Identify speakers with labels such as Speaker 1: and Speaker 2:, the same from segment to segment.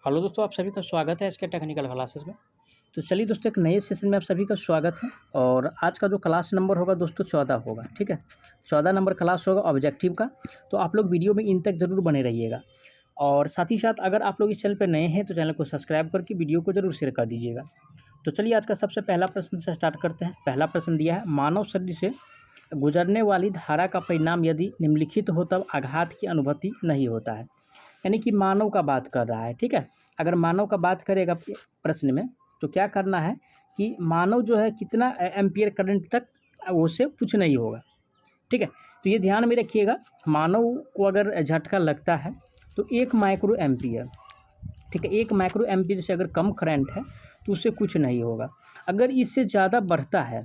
Speaker 1: Hello दोस्तों, आप सभी का स्वागत है इसके टेक्निकल क्लासेस में। तो चलिए दोस्तों, एक नए सेशन में आप सभी का स्वागत है। और आज का जो क्लास नंबर होगा दोस्तों 14 होगा। ठीक है, 14 नंबर क्लास होगा ऑब्जेक्टिव का। तो आप लोग वीडियो में इन तक ज़रूर बने रहिएगा। और साथ ही साथ अगर आप लोग इस चैनल पर नए हैं तो चैनल को सब्सक्राइब करके वीडियो को जरूर शेयर कर दीजिएगा। तो चलिए आज का सबसे पहला प्रश्न से स्टार्ट करते हैं। पहला प्रश्न दिया है, मानव शरीर से गुजरने वाली धारा का परिणाम यदि निम्नलिखित हो तब आघात की अनुभूति नहीं होता है। यानी कि मानव का बात कर रहा है। ठीक है, अगर मानव का बात करेगा प्रश्न में तो क्या करना है कि मानव जो है कितना एम्पियर करंट तक वो से कुछ नहीं होगा। ठीक है, तो ये ध्यान में रखिएगा, मानव को अगर झटका लगता है तो 1 माइक्रो एम्पियर। ठीक है, 1 माइक्रो एम्पियर से अगर कम करंट है तो उससे कुछ नहीं होगा। अगर इससे ज़्यादा बढ़ता है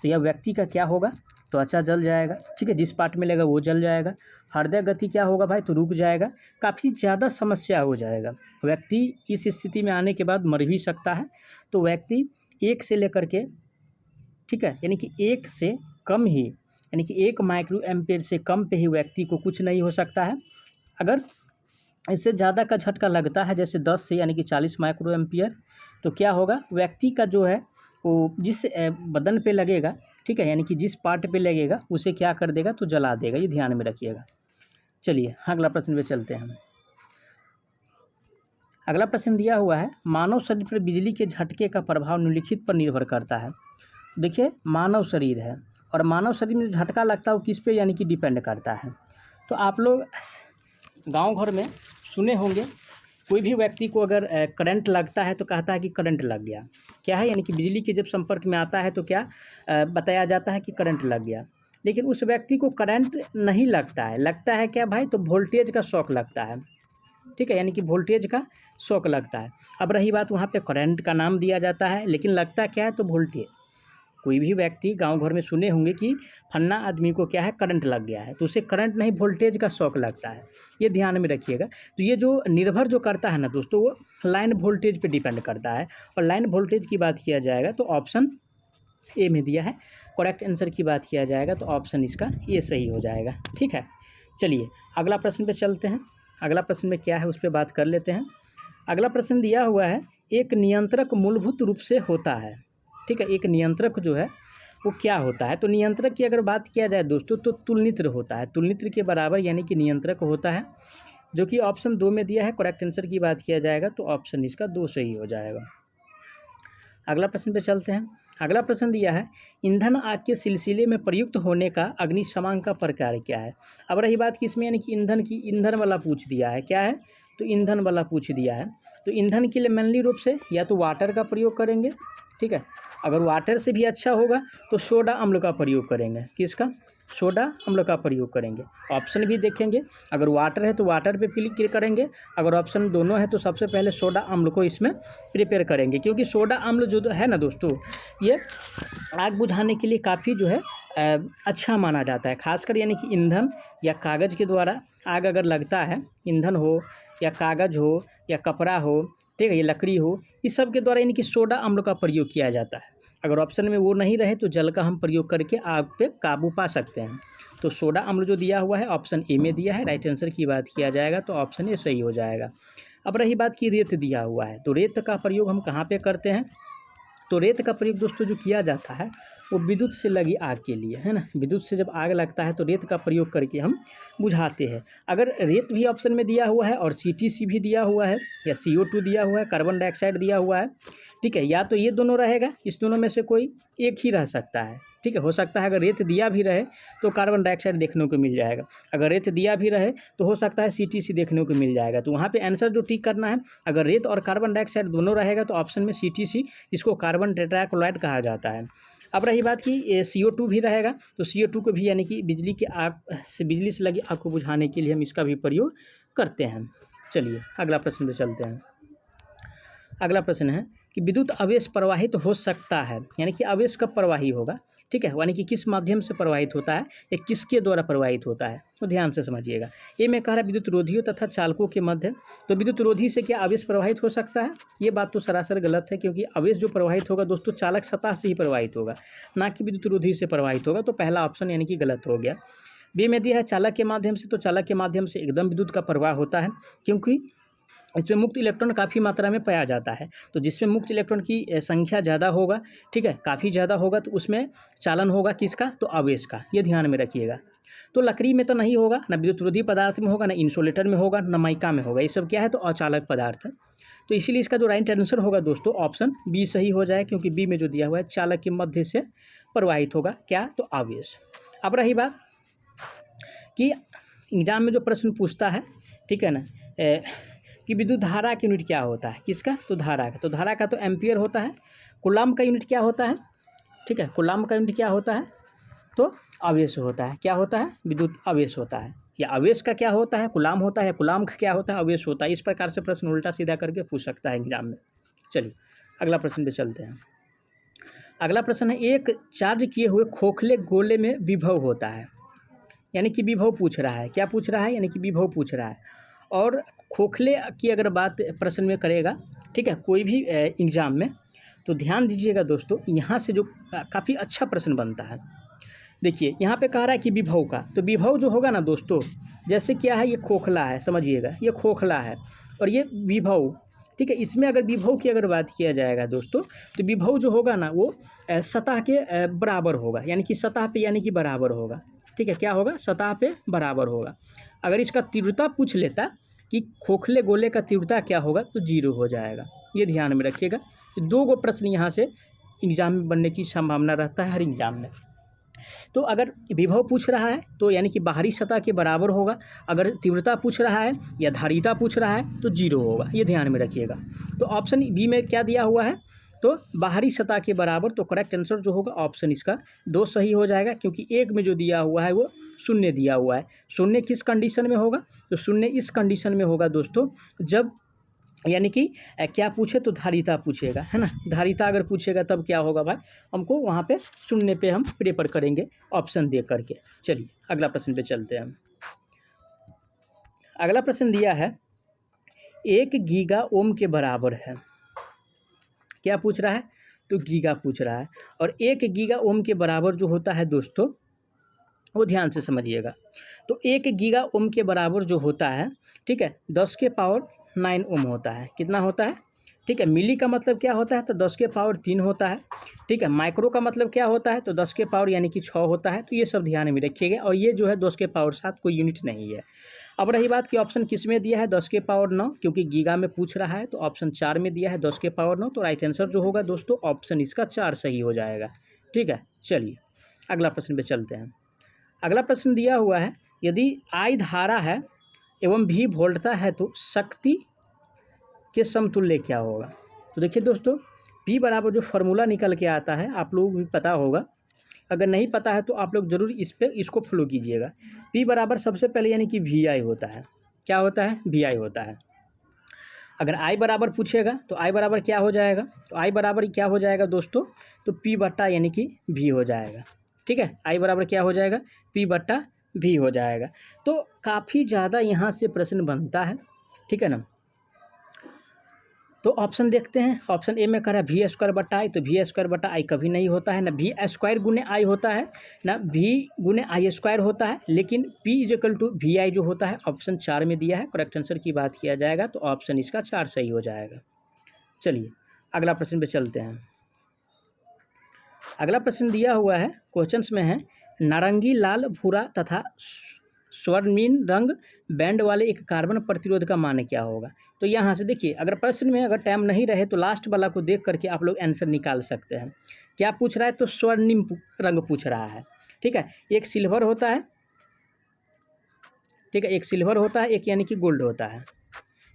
Speaker 1: तो यह व्यक्ति का क्या होगा, त्वचा जल जाएगा। ठीक है, जिस पार्ट में लगेगा वो जल जाएगा। हृदय गति क्या होगा भाई, तो रुक जाएगा। काफ़ी ज़्यादा समस्या हो जाएगा। व्यक्ति इस स्थिति में आने के बाद मर भी सकता है। तो व्यक्ति 1 से लेकर के, ठीक है, यानी कि 1 से कम ही, यानी कि 1 माइक्रो एम्पियर से कम पे ही व्यक्ति को कुछ नहीं हो सकता है। अगर इससे ज़्यादा का झटका लगता है जैसे 10 से यानी कि 40 माइक्रो एम्पियर, तो क्या होगा, व्यक्ति का जो है वो जिस बदन पे लगेगा, ठीक है, यानी कि जिस पार्ट पे लगेगा उसे क्या कर देगा, तो जला देगा। ये ध्यान में रखिएगा। चलिए अगला प्रश्न पे चलते हैं। अगला प्रश्न दिया हुआ है, मानव शरीर पर बिजली के झटके का प्रभाव निम्नलिखित पर निर्भर करता है। देखिए, मानव शरीर है और मानव शरीर में जो झटका लगता है वो किस पे यानी कि डिपेंड करता है। तो आप लोग गांव घर में सुने होंगे, कोई भी व्यक्ति को अगर करंट लगता है तो कहता है कि करंट लग गया। क्या है, यानी कि बिजली के जब संपर्क में आता है तो क्या बताया जाता है कि करंट लग गया। लेकिन उस व्यक्ति को करंट नहीं लगता है, लगता है क्या भाई, तो वोल्टेज का शॉक लगता है। ठीक है, यानी कि वोल्टेज का शॉक लगता है। अब रही बात, वहाँ पे करंट का नाम दिया जाता है लेकिन लगता क्या है, तो वोल्टेज। कोई भी व्यक्ति गांव घर में सुने होंगे कि फन्ना आदमी को क्या है, करंट लग गया है, तो उसे करंट नहीं वोल्टेज का शॉक लगता है। ये ध्यान में रखिएगा। तो ये जो निर्भर जो करता है ना दोस्तों, वो लाइन वोल्टेज पे डिपेंड करता है। और लाइन वोल्टेज की बात किया जाएगा तो ऑप्शन ए में दिया है। करेक्ट आंसर की बात किया जाएगा तो ऑप्शन इसका ये सही हो जाएगा। ठीक है, चलिए अगला प्रश्न पे चलते हैं। अगला प्रश्न में क्या है उस पर बात कर लेते हैं। अगला प्रश्न दिया हुआ है, एक नियंत्रक मूलभूत रूप से होता है। ठीक है, एक नियंत्रक जो है वो क्या होता है, तो नियंत्रक की अगर बात किया जाए दोस्तों तो तुलनित्र होता है। तुलनित्र के बराबर यानी कि नियंत्रक होता है, जो कि ऑप्शन 2 में दिया है। करेक्ट आंसर की बात किया जाएगा तो ऑप्शन इसका 2 सही हो जाएगा। अगला प्रश्न पे चलते हैं। अगला प्रश्न दिया है, ईंधन आग के सिलसिले में प्रयुक्त होने का अग्निशमन का प्रकार क्या है। अब रही बात किसमें, यानी कि ईंधन की, ईंधन वाला पूछ दिया है। क्या है, तो ईंधन वाला पूछ दिया है। तो ईंधन के लिए मेनली रूप से या तो वाटर का प्रयोग करेंगे। ठीक है, अगर वाटर से भी अच्छा होगा तो सोडा अम्ल का प्रयोग करेंगे। किसका, सोडा अम्ल का प्रयोग करेंगे। ऑप्शन भी देखेंगे, अगर वाटर है तो वाटर पे क्लिक करेंगे, अगर ऑप्शन दोनों है तो सबसे पहले सोडा अम्ल को इसमें प्रिपेयर करेंगे। क्योंकि सोडा अम्ल जो है ना दोस्तों, ये आग बुझाने के लिए काफ़ी जो है अच्छा माना जाता है। खासकर यानी कि ईंधन या कागज़ के द्वारा आग अगर लगता है, ईंधन हो या कागज़ हो या कपड़ा हो, ठीक है, ये लकड़ी हो, इस सब के द्वारा यानी कि सोडा अम्ल का प्रयोग किया जाता है। अगर ऑप्शन में वो नहीं रहे तो जल का हम प्रयोग करके आग पे काबू पा सकते हैं। तो सोडा अम्ल जो दिया हुआ है ऑप्शन ए में दिया है। राइट आंसर की बात किया जाएगा तो ऑप्शन ए सही हो जाएगा। अब रही बात की रेत दिया हुआ है, तो रेत का प्रयोग हम कहाँ पे करते हैं, तो रेत का प्रयोग दोस्तों जो किया जाता है वो विद्युत से लगी आग के लिए, है ना। विद्युत से जब आग लगता है तो रेत का प्रयोग करके हम बुझाते हैं। अगर रेत भी ऑप्शन में दिया हुआ है और CTC भी दिया हुआ है या CO2 दिया हुआ है, कार्बन डाइऑक्साइड दिया हुआ है, ठीक है, या तो ये दोनों रहेगा, इस दोनों में से कोई एक ही रह सकता है। ठीक है, हो सकता है अगर रेत दिया भी रहे तो कार्बन डाइऑक्साइड देखने को मिल जाएगा, अगर रेत दिया भी रहे तो हो सकता है CTC देखने को मिल जाएगा। तो वहाँ पे आंसर जो टिक करना है, अगर रेत और कार्बन डाइऑक्साइड दोनों रहेगा तो ऑप्शन में CTC, जिसको कार्बन टेट्राक्लोराइड कहा जाता है। अब रही बात कि CO2 भी रहेगा, तो CO2 को भी यानी कि बिजली के आग से, बिजली से लगी आग को बुझाने के लिए हम इसका भी प्रयोग करते हैं। चलिए अगला प्रश्न पे चलते हैं। अगला प्रश्न है कि विद्युत आवेश प्रवाहित हो सकता है, यानी कि आवेश कब प्रवाही होगा। ठीक है, यानी कि किस माध्यम से प्रवाहित होता है या किसके द्वारा प्रवाहित होता है, तो ध्यान से समझिएगा। ये मैं कह रहा है विद्युत रोधियों तथा चालकों के मध्य। तो विद्युत रोधी से क्या आवेश प्रवाहित हो सकता है, ये बात तो सरासर गलत है, क्योंकि आवेश जो प्रवाहित होगा दोस्तों चालक सतह से ही प्रवाहित होगा, ना कि विद्युत रोधी से प्रवाहित होगा। तो पहला ऑप्शन यानी कि गलत हो गया। बी में दिया है चालक के माध्यम से, तो चालक के माध्यम से एकदम विद्युत का प्रवाह होता है, क्योंकि इसमें मुक्त इलेक्ट्रॉन काफ़ी मात्रा में पाया जाता है। तो जिसमें मुक्त इलेक्ट्रॉन की संख्या ज़्यादा होगा, ठीक है, काफ़ी ज़्यादा होगा, तो उसमें चालन होगा किसका, तो आवेश का, ये ध्यान में रखिएगा। तो लकड़ी में तो नहीं होगा, ना विद्युत रोधी पदार्थ में होगा, ना इंसुलेटर में होगा, ना माइका में होगा, ये सब क्या है, तो अचालक पदार्थ है। तो इसीलिए इसका जो राइट आंसर होगा दोस्तों ऑप्शन बी सही हो जाए, क्योंकि बी में जो दिया हुआ है चालक के मध्य से प्रवाहित होगा क्या, तो आवेश। अब रही बात कि एग्जाम में जो प्रश्न पूछता है, ठीक है ना, कि विद्युत धारा की यूनिट क्या होता है, किसका, तो धारा का। तो धारा का तो एम्पियर होता है। कूलाम्ब का यूनिट क्या होता है, ठीक है, कूलाम्ब का यूनिट क्या होता है, तो आवेश होता है। क्या होता है, विद्युत आवेश होता है। या आवेश का क्या होता है, कूलाम्ब होता है, कूलाम्ब का क्या होता है, आवेश होता है। इस प्रकार से प्रश्न उल्टा सीधा करके पूछ सकता है एग्जाम में। चलिए अगला प्रश्न पे चलते हैं। अगला प्रश्न है, एक चार्ज किए हुए खोखले गोले में विभव होता है, यानी कि विभव पूछ रहा है। क्या पूछ रहा है, यानी कि विभव पूछ रहा है। और खोखले की अगर बात प्रश्न में करेगा, ठीक है, कोई भी एग्ज़ाम में, तो ध्यान दीजिएगा दोस्तों, यहाँ से जो काफ़ी अच्छा प्रश्न बनता है। देखिए यहाँ पे कह रहा है कि विभव का, तो विभव जो होगा ना दोस्तों, जैसे क्या है, ये खोखला है, समझिएगा, ये खोखला है और ये विभव, ठीक है। इसमें अगर विभव की अगर बात किया जाएगा दोस्तों, तो विभव जो होगा ना वो सतह के बराबर होगा, यानी कि सतह पे यानी कि बराबर होगा, ठीक है। क्या होगा, सतह पे बराबर होगा। अगर इसका तीव्रता पूछ लेता कि खोखले गोले का तीव्रता क्या होगा, तो 0 हो जाएगा। ये ध्यान में रखिएगा। 2 गो प्रश्न यहाँ से एग्जाम में बनने की संभावना रहता है हर एग्जाम में। तो अगर विभव पूछ रहा है तो यानी कि बाहरी सतह के बराबर होगा। अगर तीव्रता पूछ रहा है या धारिता पूछ रहा है तो 0 होगा, ये ध्यान में रखिएगा। तो ऑप्शन बी में क्या दिया हुआ है, तो बाहरी सतह के बराबर। तो करेक्ट आंसर जो होगा ऑप्शन इसका 2 सही हो जाएगा, क्योंकि एक में जो दिया हुआ है वो शून्य दिया हुआ है। शून्य किस कंडीशन में होगा, तो शून्य इस कंडीशन में होगा दोस्तों, जब यानी कि क्या पूछे, तो धारिता पूछेगा, है ना। धारिता अगर पूछेगा तब क्या होगा भाई, हमको वहाँ पे शून्य पे हम प्रेफर करेंगे ऑप्शन दे करके। चलिए अगला प्रश्न पे चलते हैं। अगला प्रश्न दिया है, 1 गीगा ओम के बराबर है। क्या पूछ रहा है, तो गीगा पूछ रहा है। और 1 गीगा ओम के बराबर जो होता है दोस्तों, वो ध्यान से समझिएगा। तो 1 गीगा ओम के बराबर जो होता है, ठीक है, 10 के पावर 9 ओम होता है। कितना होता है, ठीक है। मिली का मतलब क्या होता है, तो 10 के पावर 3 होता है, ठीक है। माइक्रो का मतलब क्या होता है, तो 10 के पावर यानी कि 6 होता है। तो ये सब ध्यान में रखिएगा। और ये जो है 10 के पावर 7 कोई यूनिट नहीं है। अब रही बात कि ऑप्शन किस में दिया है, 10 के पावर 9, क्योंकि गीगा में पूछ रहा है, तो ऑप्शन 4 में दिया है 10 के पावर 9। तो राइट आंसर जो होगा दोस्तों ऑप्शन इसका 4 सही हो जाएगा, ठीक है। चलिए अगला प्रश्न पे चलते हैं। अगला प्रश्न दिया हुआ है, यदि I धारा है एवं V वोल्टता है तो शक्ति के समतुल्य क्या होगा। तो देखिए दोस्तों, P बराबर जो फार्मूला निकल के आता है आप लोगों को भी पता होगा। अगर नहीं पता है तो आप लोग जरूर इसको फॉलो कीजिएगा। P बराबर सबसे पहले यानी कि VI होता है। क्या होता है, VI होता है। अगर I बराबर पूछेगा तो I बराबर क्या हो जाएगा, तो I बराबर क्या हो जाएगा दोस्तों, तो P बट्टा यानी कि V हो जाएगा, ठीक है। I बराबर क्या हो जाएगा, P बट्टा V हो जाएगा। तो काफ़ी ज़्यादा यहाँ से प्रश्न बनता है, ठीक है ना। तो ऑप्शन देखते हैं। ऑप्शन ए में कह रहा है वी स्क्वायर बटा आई, तो वी स्क्वायर बटा आई कभी नहीं होता है, ना वी स्क्वायर गुने आई होता है, ना वी गुने आई स्क्वायर होता है। लेकिन P इक्वल टू वी आई जो होता है ऑप्शन 4 में दिया है। करेक्ट आंसर की बात किया जाएगा तो ऑप्शन इसका 4 सही हो जाएगा। चलिए अगला प्रश्न पे चलते हैं। अगला प्रश्न दिया हुआ है, क्वेश्चंस में है, नारंगी, लाल, भूरा तथा स्वर्णीम रंग बैंड वाले एक कार्बन प्रतिरोध का मान क्या होगा। तो यहाँ से देखिए, अगर प्रश्न में अगर टाइम नहीं रहे तो लास्ट वाला को देख करके आप लोग आंसर निकाल सकते हैं। क्या पूछ रहा है, तो स्वर्णिम रंग पूछ रहा है, ठीक है। एक सिल्वर होता है, ठीक है, एक सिल्वर होता है, एक यानी कि गोल्ड होता है,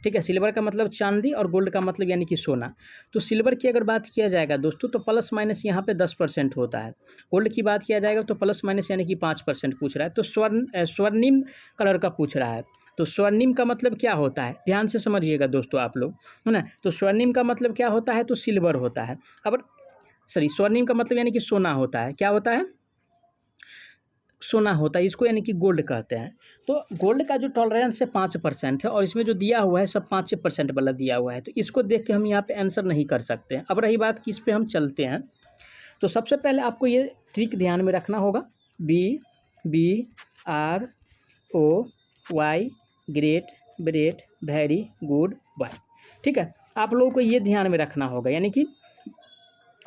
Speaker 1: ठीक है। सिल्वर का मतलब चांदी और गोल्ड का मतलब यानी कि सोना। तो सिल्वर की अगर बात किया जाएगा दोस्तों तो प्लस माइनस यहाँ पे 10% होता है। गोल्ड की बात किया जाएगा तो प्लस माइनस यानी कि 5% पूछ रहा है। तो स्वर्णिम कलर का पूछ रहा है। तो स्वर्णिम का मतलब क्या होता है, ध्यान से समझिएगा दोस्तों आप लोग, है ना। तो स्वर्णिम का मतलब क्या होता है, तो सिल्वर होता है। अब स्वर्णिम का मतलब यानी कि सोना होता है। क्या होता है, सोना होता है, इसको यानी कि गोल्ड कहते हैं। तो गोल्ड का जो टॉलरेंस है 5% है, और इसमें जो दिया हुआ है सब 5% वाला दिया हुआ है। तो इसको देख के हम यहाँ पे आंसर नहीं कर सकते हैं। अब रही बात कि इस पर हम चलते हैं, तो सबसे पहले आपको ये ट्रिक ध्यान में रखना होगा। BROY great great, very good boy. ठीक है, आप लोगों को ये ध्यान में रखना होगा, यानी कि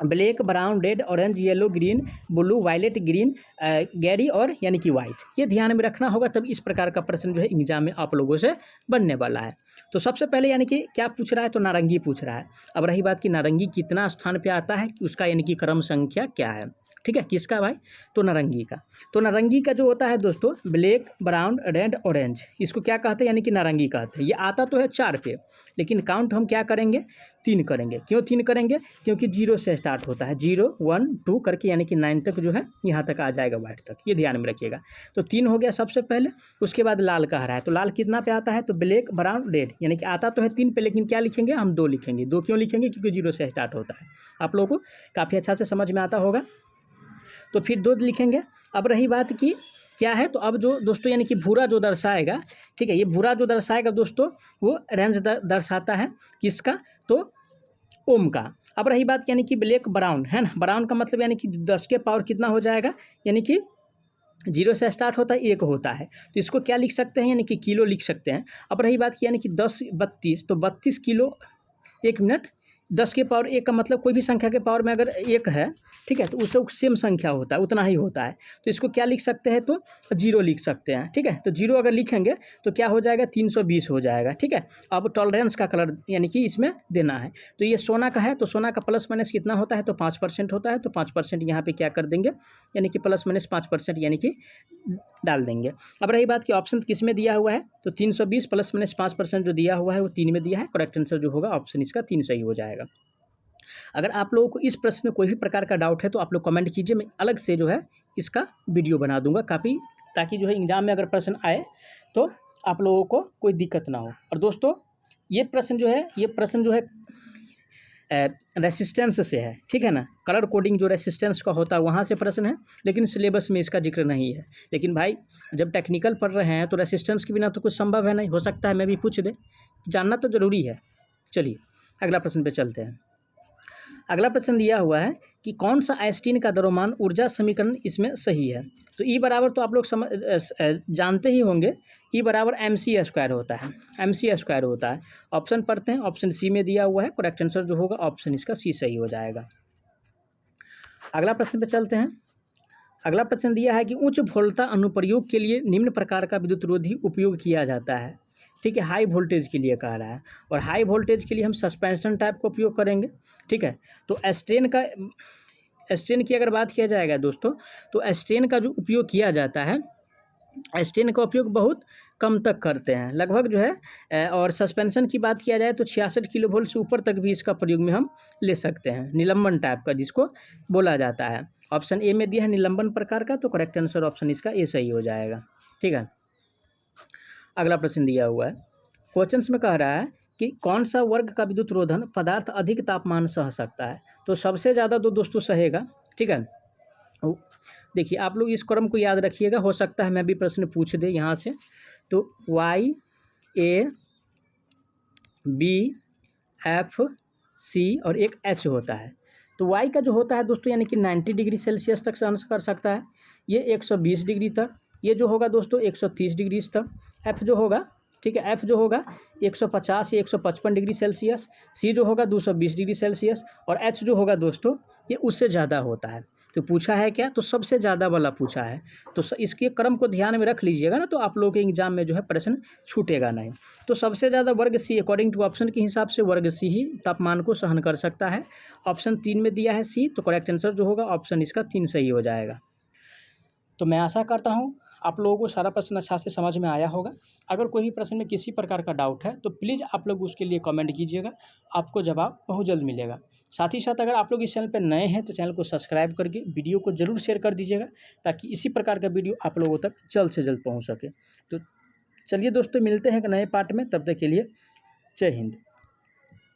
Speaker 1: black, brown, red, orange, yellow, green, blue, violet, green, grey और यानी कि वाइट, ये ध्यान में रखना होगा, तब इस प्रकार का प्रश्न जो है एग्जाम में आप लोगों से बनने वाला है। तो सबसे पहले यानी कि क्या पूछ रहा है, तो नारंगी पूछ रहा है। अब रही बात कि नारंगी कितना स्थान पे आता है, उसका यानी कि क्रम संख्या क्या है। ठीक है, किसका भाई, तो नारंगी का। तो नारंगी का जो होता है दोस्तों, ब्लैक, ब्राउन, रेड, ऑरेंज, इसको क्या कहते हैं, यानी कि नारंगी कहते हैं। ये आता तो है 4 पे, लेकिन काउंट हम क्या करेंगे, 3 करेंगे। क्यों 3 करेंगे, क्योंकि 0 से स्टार्ट होता है, 0 1 2 करके, यानी कि 9 तक जो है यहाँ तक आ जाएगा, वाइट तक, ये ध्यान में रखिएगा। तो 3 हो गया सबसे पहले। उसके बाद लाल कह रहा है, तो लाल कितना पे आता है, तो ब्लैक, ब्राउन, रेड, यानी कि आता तो है 3 पे, लेकिन क्या लिखेंगे हम, 2 लिखेंगे। 2 क्यों लिखेंगे, क्योंकि 0 से स्टार्ट होता है। आप लोगों को काफ़ी अच्छा से समझ में आता होगा, तो फिर 2 लिखेंगे। अब रही बात की क्या है, तो अब जो दोस्तों यानी कि भूरा जो दर्शाएगा, ठीक है, ये भूरा जो दर्शाएगा दोस्तों, वो रेंज दर्शाता है किसका, तो ओम का। अब रही बात यानी कि ब्लैक, ब्राउन है ना, ब्राउन का मतलब यानी कि 10 के पावर कितना हो जाएगा, यानी कि 0 से स्टार्ट होता है, 1 होता है, तो इसको क्या लिख सकते हैं, यानी कि किलो लिख सकते हैं। अब रही बात की यानी कि 10 32, तो 32 किलो 1 मिनट। 10 के पावर 1 का मतलब कोई भी संख्या के पावर में अगर 1 है, ठीक है, तो उससे सेम संख्या होता है, उतना ही होता है, तो इसको क्या लिख सकते हैं, तो 0 लिख सकते हैं। ठीक है, तो 0 अगर लिखेंगे तो क्या हो जाएगा, 320 हो जाएगा। ठीक है, अब टॉलरेंस का कलर यानी कि इसमें देना है, तो ये सोना का है, तो सोना का प्लस माइनस कितना होता है, तो 5% होता है, तो 5% यहाँ पे क्या कर देंगे, यानी कि प्लस माइनस 5% यानी कि डाल देंगे। अब रही बात कि ऑप्शन किस में दिया हुआ है, तो 320 प्लस माइनस 5% जो दिया हुआ है वो 3 में दिया है। करेक्ट आंसर जो होगा ऑप्शन इसका 3 सही हो जाएगा। अगर आप लोगों को इस प्रश्न में कोई भी प्रकार का डाउट है तो आप लोग कमेंट कीजिए, मैं अलग से जो है इसका वीडियो बना दूंगा काफ़ी, ताकि जो है एग्जाम में अगर प्रश्न आए तो आप लोगों को कोई दिक्कत ना हो। और दोस्तों ये प्रश्न जो है रेसिस्टेंस से है, ठीक है ना, कलर कोडिंग जो रेसिस्टेंस का होता है वहाँ से प्रश्न है, लेकिन सिलेबस में इसका जिक्र नहीं है। लेकिन भाई जब टेक्निकल पढ़ रहे हैं तो रेसिस्टेंस के बिना तो कुछ संभव है नहीं, हो सकता है मैं भी पूछ दे, जानना तो ज़रूरी है। चलिए अगला प्रश्न पे चलते हैं। अगला प्रश्न दिया हुआ है कि कौन सा आइंस्टीन का द्रव्यमान ऊर्जा समीकरण इसमें सही है। तो ई बराबर तो आप लोग जानते ही होंगे, ई बराबर mc² होता है, mc² होता है। ऑप्शन पढ़ते हैं, ऑप्शन सी में दिया हुआ है, करेक्ट आंसर जो होगा ऑप्शन इसका सी सही हो जाएगा। अगला प्रश्न पे चलते हैं। अगला प्रश्न दिया है कि उच्च वोल्टता अनुप्रयोग के लिए निम्न प्रकार का विद्युत रोधी उपयोग किया जाता है। ठीक है, हाई वोल्टेज के लिए कह रहा है, और हाई वोल्टेज के लिए हम सस्पेंशन टाइप का उपयोग करेंगे। ठीक है, तो स्ट्रेन की अगर बात किया जाएगा दोस्तों, तो स्ट्रेन का जो उपयोग किया जाता है, स्ट्रेन का उपयोग बहुत कम तक करते हैं, लगभग जो है। और सस्पेंशन की बात किया जाए तो 66 किलो वोल्ट से ऊपर तक भी इसका प्रयोग में हम ले सकते हैं, निलंबन टाइप का जिसको बोला जाता है। ऑप्शन ए में दिया है निलंबन प्रकार का, तो करेक्ट आंसर ऑप्शन इसका ए सही हो जाएगा। ठीक है, अगला प्रश्न दिया हुआ है, क्वेश्चन में कह रहा है कि कौन सा वर्ग का विद्युत रोधन पदार्थ अधिक तापमान सह सकता है। तो सबसे ज़्यादा तो दोस्तों सहेगा। ठीक है, देखिए आप लोग इस क्रम को याद रखिएगा, हो सकता है मैं भी प्रश्न पूछ दे यहाँ से। तो Y A B F C और एक H होता है। तो Y का जो होता है दोस्तों यानी कि 90 डिग्री सेल्सियस तक सहन कर सकता है, ये 120 डिग्री तक, ये जो होगा दोस्तों 130 डिग्री तक। F जो होगा, ठीक है, F जो होगा 150 या 155 डिग्री सेल्सियस, C जो होगा 220 डिग्री सेल्सियस, और H जो होगा दोस्तों ये उससे ज़्यादा होता है। तो पूछा है क्या, तो सबसे ज़्यादा वाला पूछा है, तो इसके क्रम को ध्यान में रख लीजिएगा ना, तो आप लोगों के एग्जाम में जो है प्रश्न छूटेगा नहीं। तो सबसे ज़्यादा वर्ग सी, अकॉर्डिंग टू ऑप्शन के हिसाब से वर्ग सी ही तापमान को सहन कर सकता है। ऑप्शन 3 में दिया है सी, तो करेक्ट आंसर जो होगा ऑप्शन इसका 3 सही हो जाएगा। तो मैं आशा करता हूँ आप लोगों को सारा प्रश्न अच्छा से समझ में आया होगा। अगर कोई भी प्रश्न में किसी प्रकार का डाउट है तो प्लीज़ आप लोग उसके लिए कमेंट कीजिएगा, आपको जवाब बहुत जल्द मिलेगा। साथ ही साथ अगर आप लोग इस चैनल पर नए हैं तो चैनल को सब्सक्राइब करके वीडियो को ज़रूर शेयर कर दीजिएगा, ताकि इसी प्रकार का वीडियो आप लोगों तक जल्द से जल्द पहुँच सके। तो चलिए दोस्तों, मिलते हैं एक नए पार्ट में, तब तक के लिए जय हिंद।